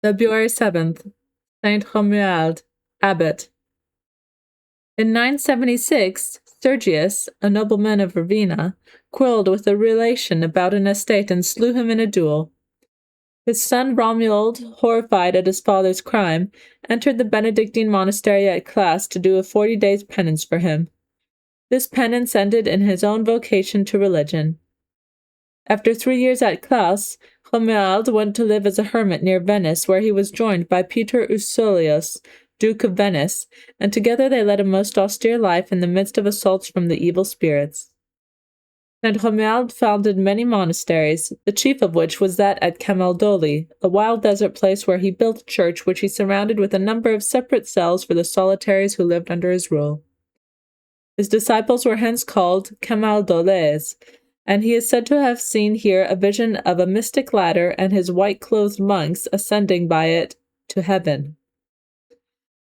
February 7th, Saint Romuald, Abbot. In 976, Sergius, a nobleman of Ravenna, quarreled with a relation about an estate and slew him in a duel. His son Romuald, horrified at his father's crime, entered the Benedictine monastery at Classe to do a 40 days penance for him. This penance ended in his own vocation to religion. After 3 years at Classe, Romuald went to live as a hermit near Venice, where he was joined by Peter Urselius, Duke of Venice, and together they led a most austere life in the midst of assaults from the evil spirits. Saint Romuald founded many monasteries, the chief of which was that at Camaldoli, a wild desert place where he built a church which he surrounded with a number of separate cells for the solitaries who lived under his rule. His disciples were hence called Camaldoles, and he is said to have seen here a vision of a mystic ladder and his white-clothed monks ascending by it to heaven.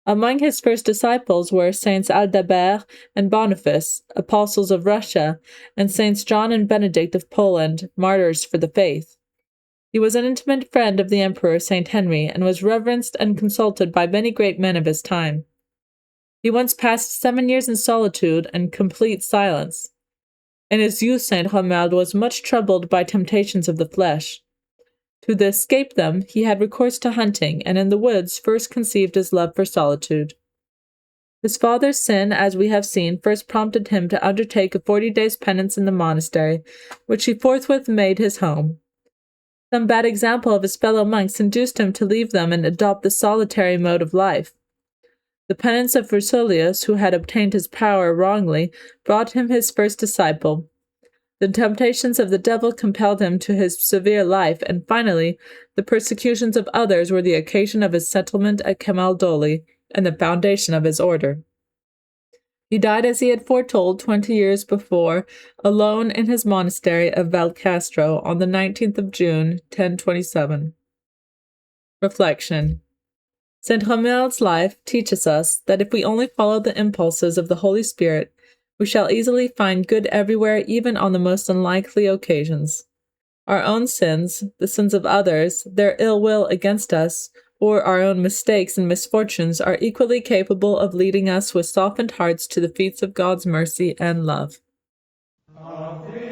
Among his first disciples were Saints Aldebert and Boniface, apostles of Russia, and Saints John and Benedict of Poland, martyrs for the faith. He was an intimate friend of the Emperor Saint Henry, and was reverenced and consulted by many great men of his time. He once passed 7 years in solitude and complete silence. In his youth Saint Romuald was much troubled by temptations of the flesh. To escape them, he had recourse to hunting, and in the woods first conceived his love for solitude. His father's sin, as we have seen, first prompted him to undertake a 40 days' penance in the monastery, which he forthwith made his home. Some bad example of his fellow monks induced him to leave them and adopt the solitary mode of life. The penance of Urselius, who had obtained his power wrongly, brought him his first disciple. The temptations of the devil compelled him to his severe life, and finally, the persecutions of others were the occasion of his settlement at Camaldoli and the foundation of his order. He died as he had foretold 20 years before, alone in his monastery of Valcastro on the 19th of June, 1027. Reflection. St. Romuald's life teaches us that if we only follow the impulses of the Holy Spirit, we shall easily find good everywhere, even on the most unlikely occasions. Our own sins, the sins of others, their ill will against us, or our own mistakes and misfortunes are equally capable of leading us with softened hearts to the feet of God's mercy and love. Amen.